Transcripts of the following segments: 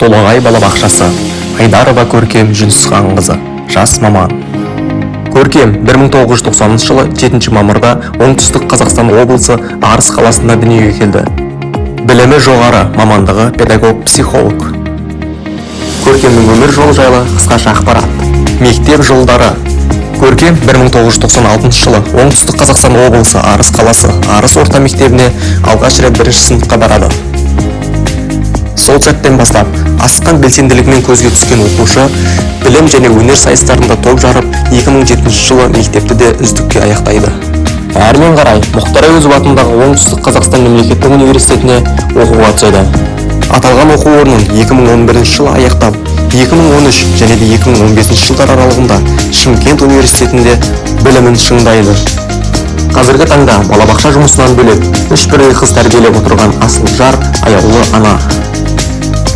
Толағай балабақшасы. Айдарова Көркем Жүнісханқызы, жас маман. Көркем 1990 жылы 7 мамырда оңтүстік Қазақстан облысы Арыс қаласында дүниеге келді. Білімі жоғары, мамандығы педагог-психолог. Көркемнің өмір жолы жайлы қысқаша ақпарат. Мектеп жылдары. Көркем 1996 жылы оңтүстік Қазақстан облысы Арыс қаласы Арыс орта мектебіне алғаш рет 1-ші сыныпқа барады. Сол сәттен бастап асқан белсенділігімен көзге түскен оқушы білім және өнер сайыстарында топ жарып, 2007 жылы мектепті де үздікке аяқтайды. Әрмен қарай Мұхтар Әуезов атындағы оңтүстік Қазақстан мемлекеттік университетіне оқуға түседі. Аталған оқу орнын 2011 жылы аяқтап, 2013 және де 2015 жылдар аралығында Шымкент университетінде білімін шыңдайды. Қазіргі таңда балабақша жұмысынан бөлек 3 бірдей қыз тәрбиелеп отырған асыл жар, аяулы ана.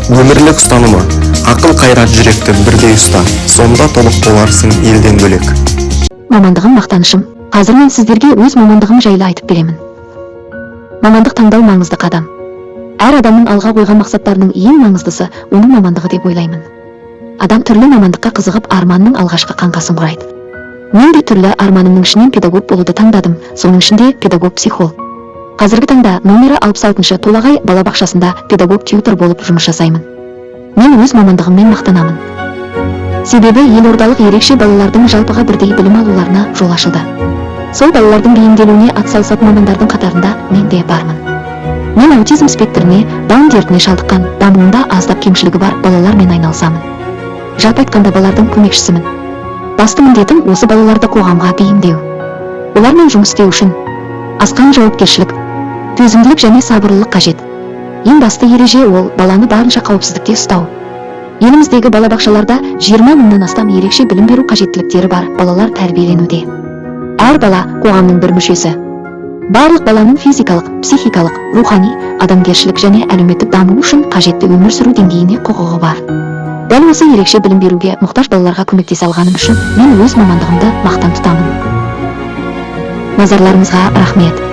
Өмірлік ұстанымы: ақыл қайрат жүректі бірдей ұста, сонда толық боларсың елден бөлек. Мамандығым мақтанышым. Қазір мен сіздерге өз мамандығым жайлы айтып беремін. Мамандық таңдау маңызды қадам. Әр адамның алға қойған мақсаттарының ең маңыздысы оның мамандығы деп ойлаймын. Адам түрлі мамандыққа қызығып арманның алғашқы қаңқасын құрайды. Мен де түрлі арманымның ішінен педагог болуды таңдадым, соның ішінде педагог-психолог. Қазіргі таңда номері 66-шы Толағай балабақшасында педагог-тьютор болып жұмыс жасаймын. Мен өз мамандығыммен мақтанамын. Себебі елордалық ерекше балалардың жалпыға бірдей білім алуларына жол ашылды. Сол балалардың бейімделуіне атсалысатын мамандардың қатарында мен де бармын. Мен аутизм спектріне, Даун дертіне шалдыққан, дамуында аздап кемшілігі бар балалармен айналысамын. Жалпы айтқанда балалардың көмекшісімін. Басты міндетім осы балаларды қоғамға бейімдеу. Олармен жұмыс істеу үшін асқан жауапкершілік, төзімділік және сабырлылық қажет. Ең басты ереже ол баланы барынша қауіпсіздікте ұстау. Еліміздегі балабақшаларда 20 мыңнан астам ерекше білім беру қажеттіліктері бар балалар тәрбиеленуде. Әр бала қоғамның бір мүшесі. Барлық баланың физикалық, психикалық, рухани, адамгершілік және әлеуметтік даму үшін қажетті өмір сүру деңгейіне құқығы бар. Дәл осы ерекше білім беруге мұқтаж балаларға көмектесе алғаным үшін мен өз мамандығымды мақтан тұтамын. Назарларыңызға рахмет.